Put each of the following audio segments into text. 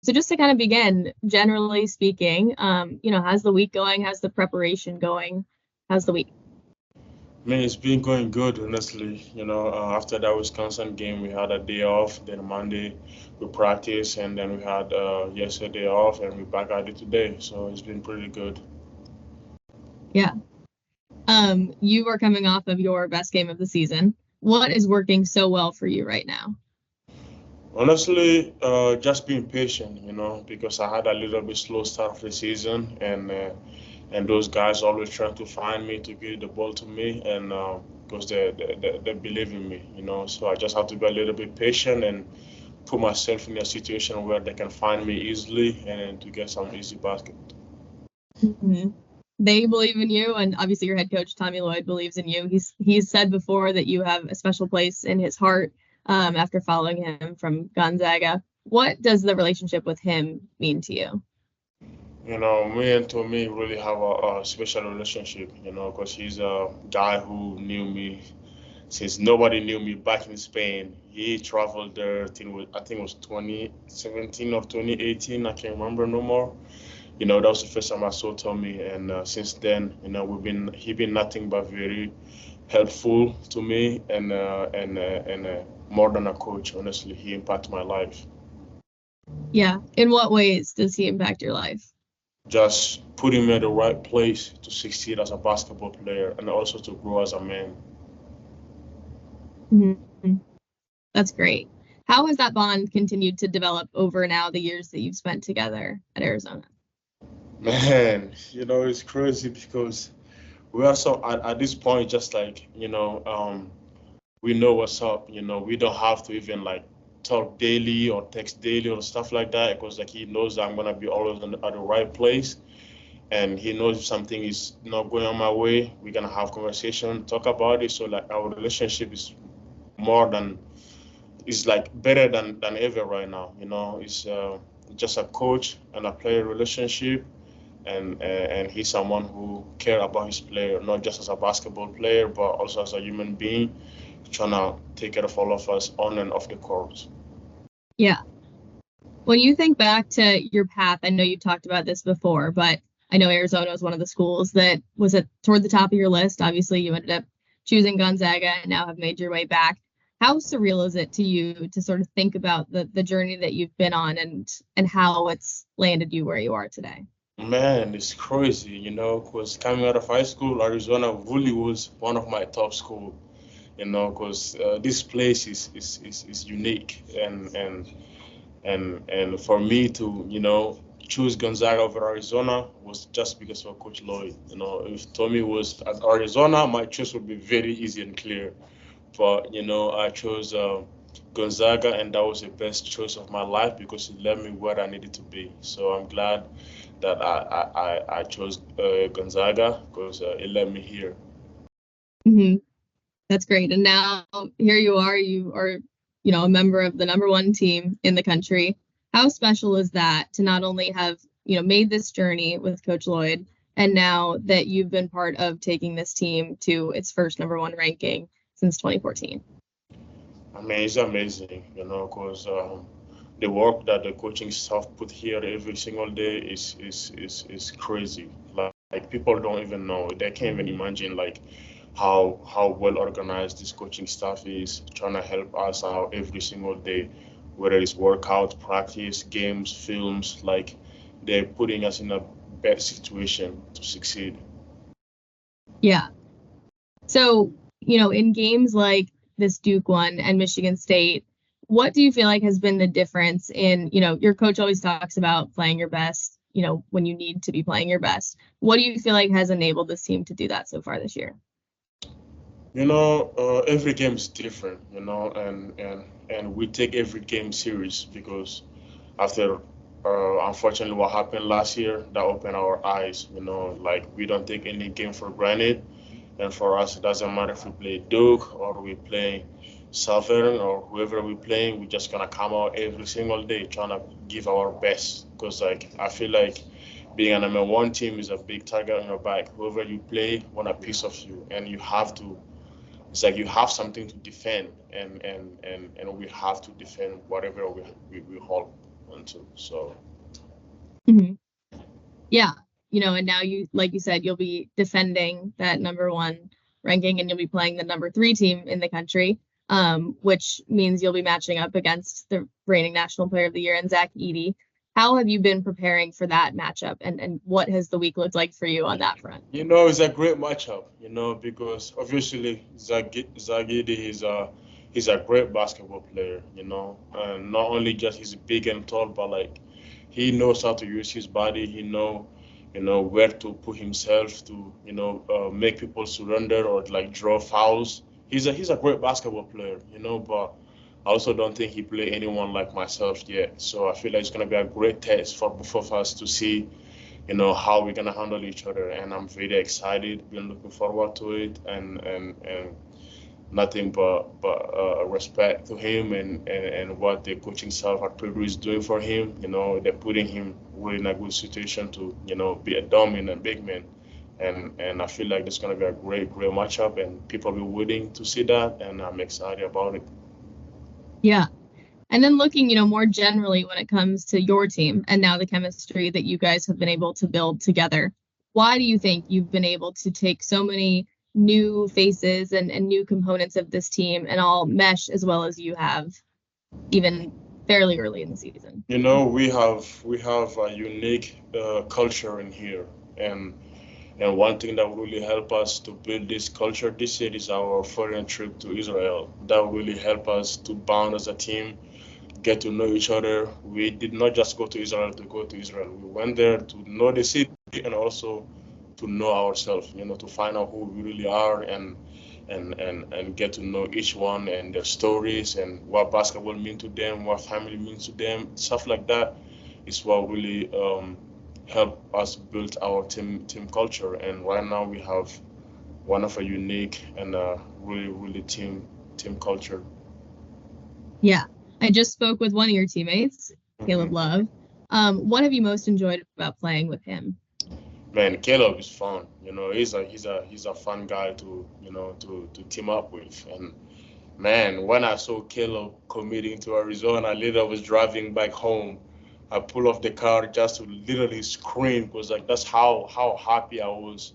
So just to kind of begin, generally speaking, how's the week going? How's the preparation going? How's the week? Man, it's been going good, honestly. After that Wisconsin game, we had a day off. Then Monday, we practiced, and then we had yesterday off, and we're back at it today. So it's been pretty good. Yeah. You are coming off of your best game of the season. What is working so well for you right now? Honestly, just being patient, because I had a little bit slow start of the season, and those guys always trying to find me to give the ball to me, and because they believe in me, So I just have to be a little bit patient and put myself in a situation where they can find me easily and to get some easy basket. Mm-hmm. They believe in you, and obviously your head coach Tommy Lloyd believes in you. He's said before that you have a special place in his heart after following him from Gonzaga. What does the relationship with him mean to you? Me and Tommy really have a special relationship, because he's a guy who knew me since nobody knew me back in Spain. He traveled there, I think it was 2017 or 2018, I can't remember no more. That was the first time I saw Tommy, and since then, he been nothing but very helpful to me, and more than a coach. Honestly, he impacted my life. Yeah. In what ways does he impact your life? Just putting me in the right place to succeed as a basketball player and also to grow as a man. Mm-hmm. That's great. How has that bond continued to develop over now the years that you've spent together at Arizona? Man, it's crazy because we are so at this point, just like, we know what's up, we don't have to even like talk daily or text daily or stuff like that because like he knows that I'm gonna be always at the right place, and he knows if something is not going on my way, we're gonna have conversation, talk about it. So like our relationship is more than is like better than ever right now. It's just a coach and a player relationship, and he's someone who care about his player, not just as a basketball player, but also as a human being, trying to take care of all of us on and off the court. Yeah. When you think back to your path, I know you talked about this before, but I know Arizona was one of the schools that was toward the top of your list. Obviously, you ended up choosing Gonzaga and now have made your way back. How surreal is it to you to sort of think about the journey that you've been on and how it's landed you where you are today? Man, it's crazy, because coming out of high school, Arizona really was one of my top school, because this place is unique, and for me to choose Gonzaga over Arizona was just because of Coach Lloyd. If Tommy was at Arizona, my choice would be very easy and clear. But I chose Gonzaga, and that was the best choice of my life because it led me where I needed to be. So I'm glad that I chose Gonzaga because it led me here. Mm-hmm. That's great. And now here you are, a member of the number one team in the country. How special is that to not only have, made this journey with Coach Lloyd, and now that you've been part of taking this team to its first number one ranking since 2014? I mean, it's amazing, because the work that the coaching staff put here every single day is crazy. Like people don't even know. They can't even imagine like how well organized this coaching staff is, trying to help us out every single day, whether it's workout, practice, games, films. Like they're putting us in a bad situation to succeed. Yeah. So, in games like this Duke one and Michigan State, what do you feel like has been the difference in, your coach always talks about playing your best, when you need to be playing your best. What do you feel like has enabled this team to do that so far this year? Every game is different, and we take every game serious because after unfortunately what happened last year, that opened our eyes. Like we don't take any game for granted, and for us, it doesn't matter if we play Duke or we play Southern or whoever we playing. We're just gonna come out every single day trying to give our best. Because like I feel like being a number one team is a big target on your back. Whoever you play want a piece of you, and you have to. It's like you have something to defend, and we have to defend whatever we hold. happen too. So. Mhm. Yeah, and now like you said, you'll be defending that #1 ranking, and you'll be playing the #3 team in the country, which means you'll be matching up against the reigning National Player of the Year and Zach Edey. How have you been preparing for that matchup, and what has the week looked like for you on that front? It's a great matchup, because obviously Zach Edey he's a great basketball player, and not only just he's big and tall, but like he knows how to use his body. He know where to put himself to, make people surrender or like draw fouls. He's a great basketball player, but I also don't think he play anyone like myself yet. So I feel like it's gonna be a great test for both of us to see, how we're gonna handle each other. And I'm very excited. Been looking forward to it, and nothing but respect to him and what the coaching staff at Purdue is doing for him. They're putting him really in a good situation to, be a dominant big man. And I feel like it's going to be a great matchup, and people will be waiting to see that, and I'm excited about it. Yeah. And then looking, more generally when it comes to your team and now the chemistry that you guys have been able to build together, why do you think you've been able to take so many new faces and new components of this team and all mesh as well as you have, even fairly early in the season? We have a unique culture in here, and one thing that will really help us to build this culture this year is our foreign trip to Israel. That will really help us to bond as a team, get to know each other. We did not just go to Israel to go to Israel. We went there to know the city and also to know ourselves, to find out who we really are, and get to know each one and their stories and what basketball means to them, what family means to them, stuff like that is what really help us build our team culture. And right now we have one of a unique and really team culture. Yeah. I just spoke with one of your teammates, Caleb Love. What have you most enjoyed about playing with him? Man, Caleb is fun. He's a fun guy to to team up with. And man, when I saw Caleb committing to Arizona, I literally was driving back home. I pull off the car just to literally scream because like that's how happy I was,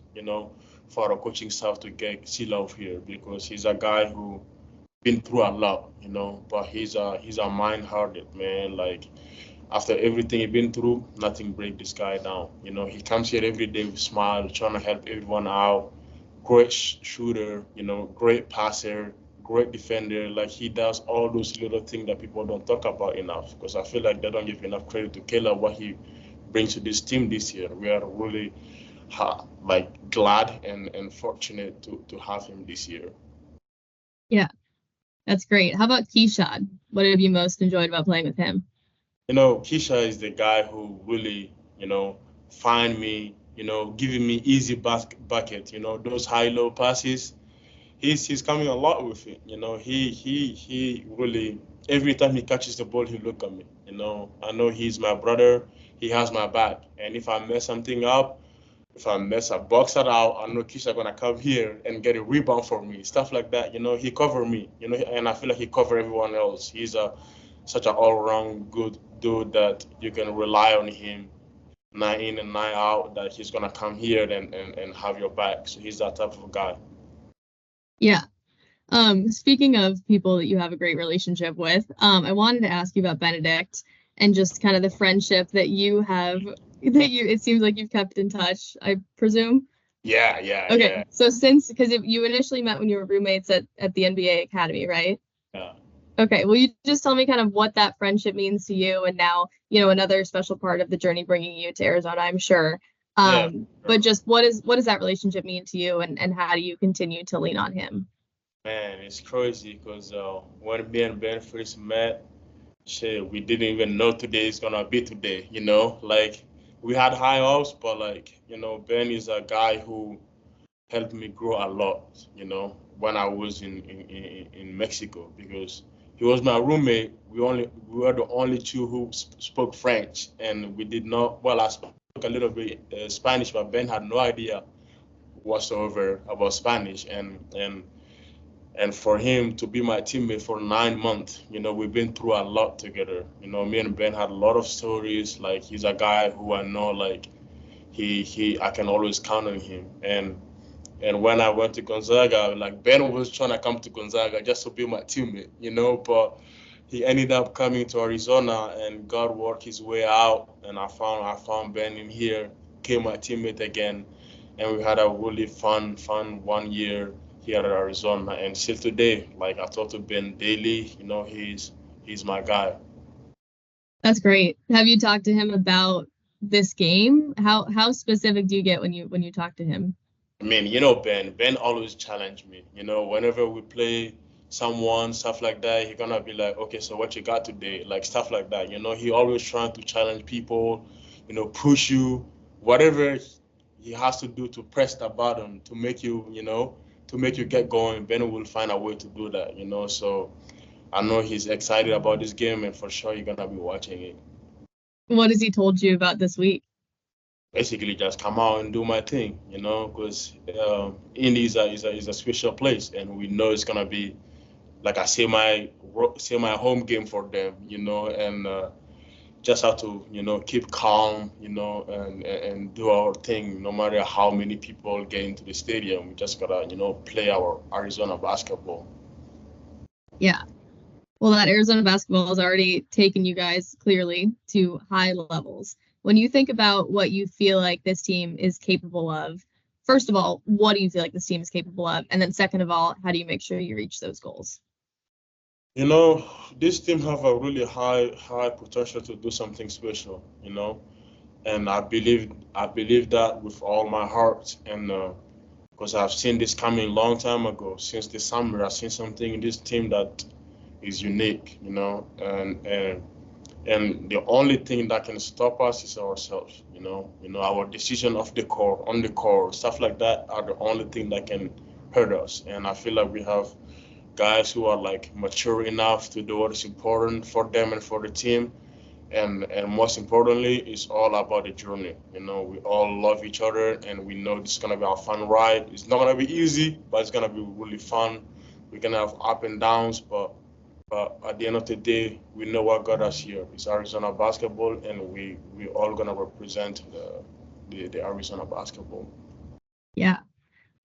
for our coaching staff to get Love here, because he's a guy who been through a lot, but he's a mind-hearted man. Like after everything he's been through, nothing break this guy down. He comes here every day with smile, trying to help everyone out. Great shooter, great passer, great defender. Like he does all those little things that people don't talk about enough. Because I feel like they don't give enough credit to Caleb what he brings to this team this year. We are really glad and fortunate to have him this year. Yeah, that's great. How about Keishad? What have you most enjoyed about playing with him? Keisha is the guy who really, find me, giving me easy bucket, those high-low passes. He's coming a lot with it. He really, every time he catches the ball, he look at me. I know he's my brother. He has my back. And if I mess something up, if I mess a boxer out, I know Keisha gonna come here and get a rebound for me, stuff like that. He cover me. And I feel like he cover everyone else. He's such an all-around good dude that you can rely on him night in and night out, that he's gonna come here and have your back. So he's that type of guy. Yeah. Speaking of people that you have a great relationship with, I wanted to ask you about Bennedict and just kind of the friendship that you have, it seems like you've kept in touch, I presume. Yeah. Okay. Yeah. So because you initially met when you were roommates at the NBA Academy, right? Yeah. Okay. Will you just tell me kind of what that friendship means to you, and now, another special part of the journey bringing you to Arizona, I'm sure. Yeah. But just what does that relationship mean to you, and how do you continue to lean on him? Man, it's crazy because when me and Ben first met, shit, we didn't even know today is gonna be today. Like we had high hopes, but like Ben is a guy who helped me grow a lot. When I was in Mexico, because he was my roommate. We were the only two who spoke French, and we did not. Well, I spoke a little bit Spanish, but Ben had no idea whatsoever about Spanish, and And for him to be my teammate for 9 months, we've been through a lot together. Me and Ben had a lot of stories. Like, he's a guy who I know, like, I can always count on him. And when I went to Gonzaga, like, Ben was trying to come to Gonzaga just to be my teammate, but he ended up coming to Arizona, and God worked his way out, and I found Ben in here, became my teammate again, and we had a really fun 1 year here at Arizona. And still today, like, I talk to Ben daily, he's my guy. That's great. Have you talked to him about this game? How specific do you get when you talk to him? I mean, Ben always challenge me. Whenever we play someone, stuff like that, he gonna be like, okay, so what you got today? Like, stuff like that. He always trying to challenge people, push you, whatever he has to do to press the button to make you, to make you get going. Ben will find a way to do that, So I know he's excited about this game, and for sure he's gonna be watching it. What has he told you about this week? Basically, just come out and do my thing, because Indy is a special place, and we know it's gonna be, like I say, my home game for them, and just have to, keep calm, and do our thing. No matter how many people get into the stadium, we just gotta, play our Arizona basketball. Yeah. Well, that Arizona basketball has already taken you guys clearly to high levels. When you think about what you feel like this team is capable of, first of all, what do you feel like this team is capable of? And then second of all, how do you make sure you reach those goals? This team have a really high potential to do something special, and I believe that with all my heart, and because I've seen this coming a long time ago. Since the summer, I've seen something in this team that is unique, and the only thing that can stop us is ourselves, our decision off the court, on the court, stuff like that are the only thing that can hurt us. And I feel like we have guys who are like mature enough to do what is important for them and for the team. And most importantly, it's all about the journey. We all love each other, and we know this is gonna be a fun ride. It's not gonna be easy, but it's gonna be really fun. We're gonna have up and downs, but at the end of the day, we know what got us here. It's Arizona basketball, and we all gonna represent the Arizona basketball. Yeah,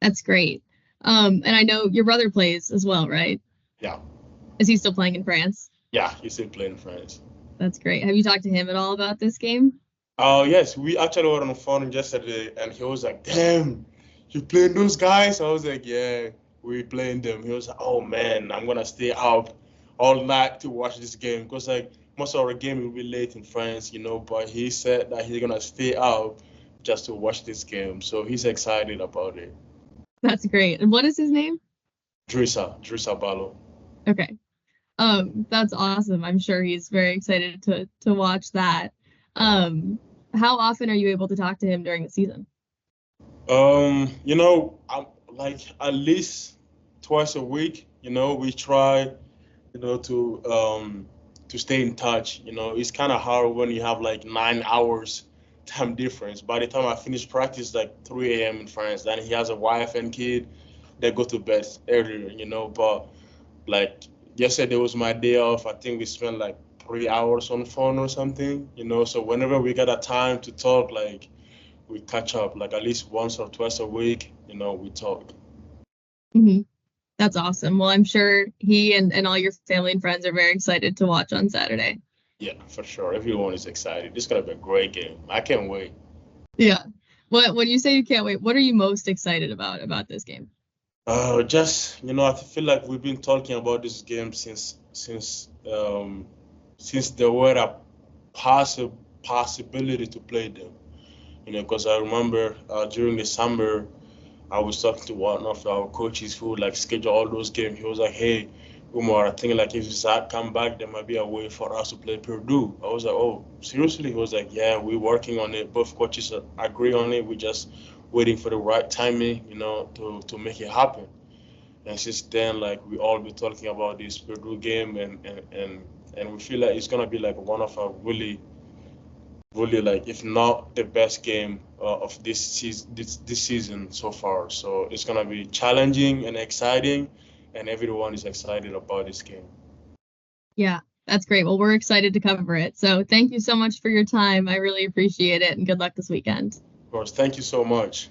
that's great. And I know your brother plays as well, right? Yeah. Is he still playing in France? Yeah, he's still playing in France. That's great. Have you talked to him at all about this game? Oh, yes. We actually were on the phone yesterday, and he was like, damn, you playing those guys? I was like, yeah, we playing them. He was like, oh, man, I'm going to stay out all night to watch this game, because, like, most of our game will be late in France, but he said that he's going to stay out just to watch this game. So he's excited about it. That's great. And what is his name? Oumar Ballo. Okay. That's awesome. I'm sure he's very excited to watch that. How often are you able to talk to him during the season? I'm like at least twice a week. We try, to stay in touch. It's kind of hard when you have like 9 hours time difference. By the time I finish practice, like 3 a.m. in France, then he has a wife and kid. They go to bed earlier, but like yesterday was my day off. I think we spent like 3 hours on the phone or something, so whenever we get a time to talk, like we catch up like at least once or twice a week, we talk. Mm-hmm. That's awesome. Well, I'm sure he and all your family and friends are very excited to watch on Saturday. Yeah, for sure. Everyone is excited. This is going to be a great game. I can't wait. Yeah. When you say you can't wait, what are you most excited about this game? Just, I feel like we've been talking about this game since there were a possibility to play them. Because I remember during the summer, I was talking to one of our coaches who like schedule all those games. He was like, "Hey, Oumar, I think like if Zach come back, there might be a way for us to play Purdue." I was like, "Oh, seriously?" He was like, "Yeah, we're working on it. Both coaches agree on it. We're just waiting for the right timing, to make it happen." And since then, like we all be talking about this Purdue game, and we feel like it's gonna be like one of our really like, if not the best game of this season so far. So it's gonna be challenging and exciting, and everyone is excited about this game. Yeah, that's great. Well, we're excited to cover it. So thank you so much for your time. I really appreciate it, and good luck this weekend. Of course, thank you so much.